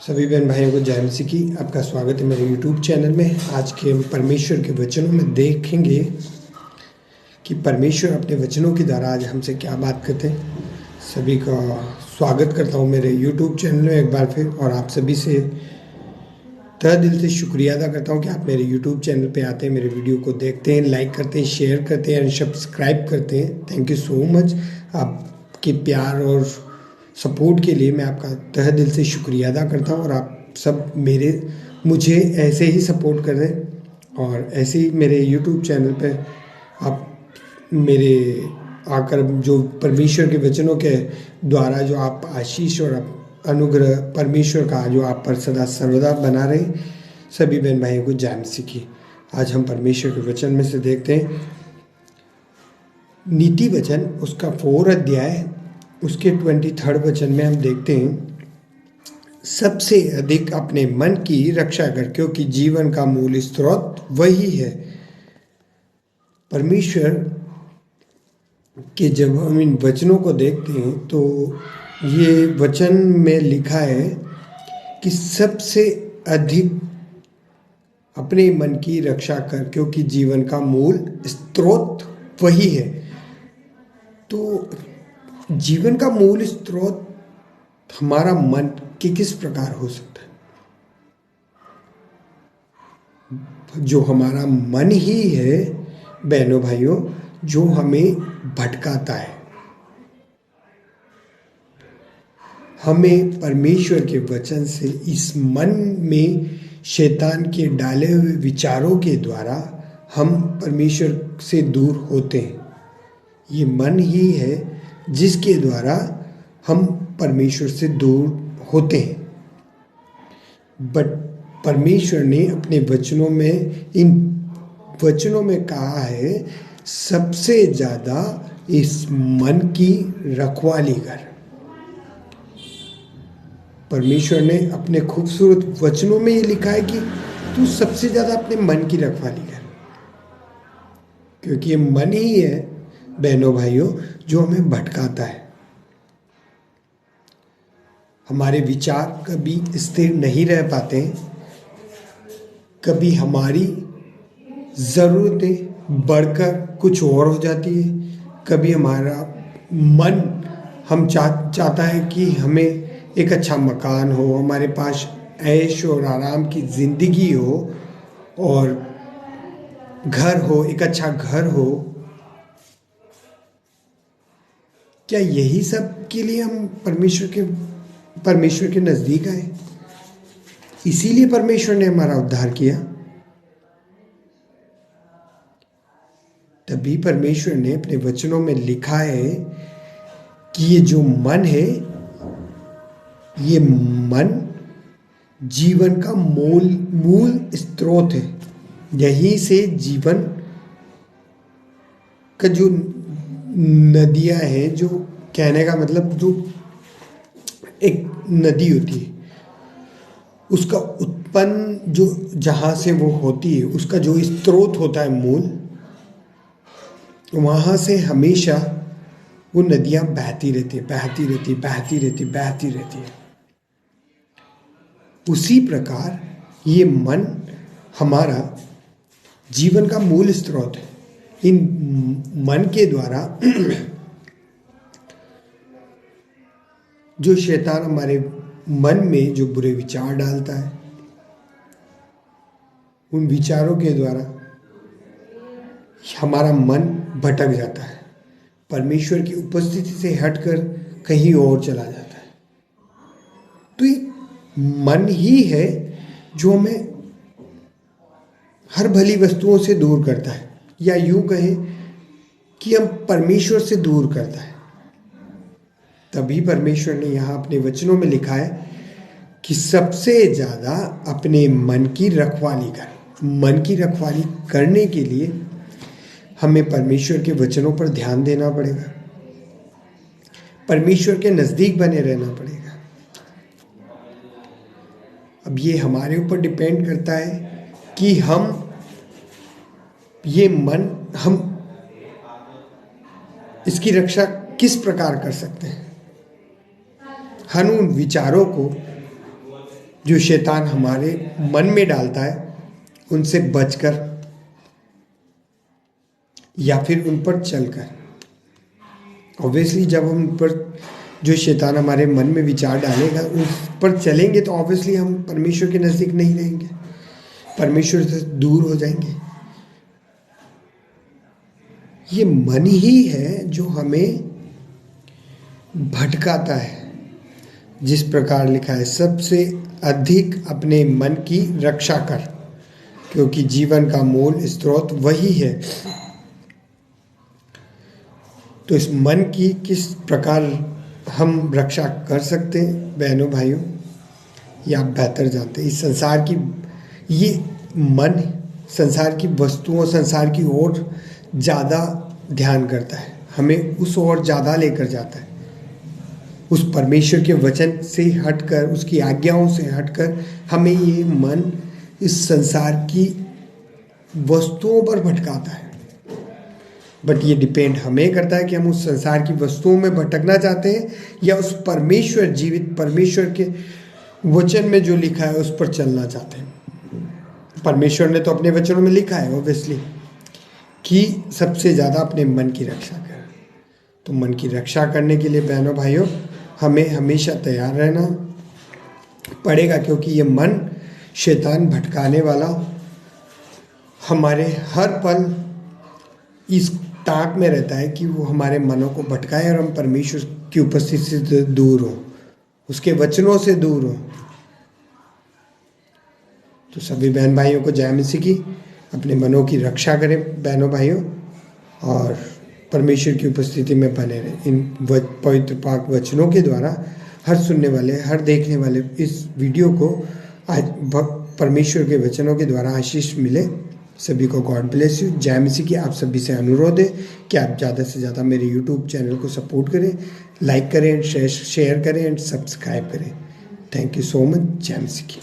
सभी बहन भाइयों को जय मसीह की। आपका स्वागत है मेरे YouTube चैनल में। आज के हम परमेश्वर के वचनों में देखेंगे कि परमेश्वर अपने वचनों के द्वारा आज हमसे क्या बात करते हैं। सभी का स्वागत करता हूँ मेरे YouTube चैनल में एक बार फिर, और आप सभी से तहे दिल से शुक्रिया अदा करता हूँ कि आप मेरे YouTube चैनल पे आते हैं, मेरे वीडियो को देखते हैं, लाइक करते हैं, शेयर करते हैं, सब्सक्राइब करते हैं। Thank you so much. आपके प्यार और सपोर्ट के लिए मैं आपका तहे दिल से शुक्रिया अदा करता हूँ, और आप सब मुझे ऐसे ही सपोर्ट कर दें, और ऐसे ही मेरे YouTube चैनल पे आप मेरे आकर जो परमेश्वर के वचनों के द्वारा जो आप आशीष और अनुग्रह परमेश्वर का जो आप पर सदा सर्वदा बना रहे। सभी बहन भाइयों को जय मसीह की। आज हम परमेश्वर के वचन में से देखते हैं नीति वचन, उसका 4 अध्याय, उसके 23 वचन में हम देखते हैं, सबसे अधिक अपने मन की रक्षा कर, क्योंकि जीवन का मूल स्रोत वही है। परमेश्वर के जब हम इन वचनों को देखते हैं तो ये वचन में लिखा है कि सबसे अधिक अपने मन की रक्षा कर, क्योंकि जीवन का मूल स्रोत वही है। तो जीवन का मूल स्रोत हमारा मन कि किस प्रकार हो सकता है। जो हमारा मन ही है बहनों भाइयों, जो हमें भटकाता है। हमें परमेश्वर के वचन से इस मन में शैतान के डाले हुए विचारों के द्वारा हम परमेश्वर से दूर होते हैं। ये मन ही है जिसके द्वारा हम परमेश्वर से दूर होते हैं। बट परमेश्वर ने अपने वचनों में, इन वचनों में कहा है, सबसे ज़्यादा इस मन की रखवाली कर। परमेश्वर ने अपने खूबसूरत वचनों में ये लिखा है कि तू सबसे ज़्यादा अपने मन की रखवाली कर, क्योंकि ये मन ही है बहनों भाइयों जो हमें भटकाता है। हमारे विचार कभी स्थिर नहीं रह पाते हैं। कभी हमारी ज़रूरतें बढ़कर कुछ और हो जाती है। कभी हमारा मन हम चाहता है कि हमें एक अच्छा मकान हो, हमारे पास ऐश और आराम की ज़िंदगी हो, और घर हो, एक अच्छा घर हो। क्या यही सब के लिए हम परमेश्वर के नज़दीक आए? इसीलिए परमेश्वर ने हमारा उद्धार किया। तभी परमेश्वर ने अपने वचनों में लिखा है कि ये जो मन है, ये मन जीवन का मूल स्रोत है। यहीं से जीवन का जो नदियां हैं, जो कहने का मतलब जो एक नदी होती है, उसका उत्पन्न जो जहाँ से वो होती है, उसका जो स्रोत होता है मूल, वहाँ से हमेशा वो नदियाँ बहती रहती है। उसी प्रकार ये मन हमारा जीवन का मूल स्रोत है। इन मन के द्वारा जो शैतान हमारे मन में जो बुरे विचार डालता है, उन विचारों के द्वारा हमारा मन भटक जाता है, परमेश्वर की उपस्थिति से हटकर कहीं और चला जाता है। तो ये मन ही है जो हमें हर भली वस्तुओं से दूर करता है, या यूं कहें कि हम परमेश्वर से दूर करता है। तभी परमेश्वर ने यहाँ अपने वचनों में लिखा है कि सबसे ज़्यादा अपने मन की रखवाली कर। मन की रखवाली करने के लिए हमें परमेश्वर के वचनों पर ध्यान देना पड़ेगा, परमेश्वर के नज़दीक बने रहना पड़ेगा। अब ये हमारे ऊपर डिपेंड करता है कि हम इसकी रक्षा किस प्रकार कर सकते हैं। हम उन विचारों को जो शैतान हमारे मन में डालता है उनसे बचकर या फिर उन पर चलकर। ऑब्वियसली जब हम उन पर जो शैतान हमारे मन में विचार डालेगा उस पर चलेंगे तो ऑब्वियसली हम परमेश्वर के नज़दीक नहीं रहेंगे, परमेश्वर से दूर हो जाएंगे। ये मन ही है जो हमें भटकाता है। जिस प्रकार लिखा है, सबसे अधिक अपने मन की रक्षा कर, क्योंकि जीवन का मूल स्रोत वही है। तो इस मन की किस प्रकार हम रक्षा कर सकते हैं बहनों भाइयों, ये आप बेहतर जानते हैं। इस संसार की ये मन संसार की वस्तुओं, संसार की ओर ज़्यादा ध्यान करता है, हमें उस ओर ज़्यादा लेकर जाता है। उस परमेश्वर के वचन से हटकर, उसकी आज्ञाओं से हटकर हमें ये मन इस संसार की वस्तुओं पर भटकाता है। बट ये डिपेंड हमें करता है कि हम उस संसार की वस्तुओं में भटकना चाहते हैं या उस परमेश्वर, जीवित परमेश्वर के वचन में जो लिखा है उस पर चलना चाहते हैं। परमेश्वर ने तो अपने वचनों में लिखा है ऑब्वियसली कि सबसे ज़्यादा अपने मन की रक्षा करें। तो मन की रक्षा करने के लिए बहनों भाइयों हमें हमेशा तैयार रहना पड़ेगा, क्योंकि ये मन शैतान भटकाने वाला हमारे हर पल इस ताक में रहता है कि वो हमारे मनों को भटकाए और हम परमेश्वर की उपस्थिति से दूर हों, उसके वचनों से दूर हों। तो सभी बहन भाइयों को जय मसीह की, अपने मनों की रक्षा करें बहनों भाइयों, और परमेश्वर की उपस्थिति में बने रहें। इन पवित्र पाक वचनों के द्वारा हर सुनने वाले, हर देखने वाले इस वीडियो को आज परमेश्वर के वचनों के द्वारा आशीष मिले। सभी को गॉड ब्लेस यू। जय मसीह की। आप सभी से अनुरोध है कि आप ज़्यादा से ज़्यादा मेरे यूट्यूब चैनल को सपोर्ट करें, लाइक करें, शेयर करें एंड सब्सक्राइब करें। Thank you so much. जय मसीह की।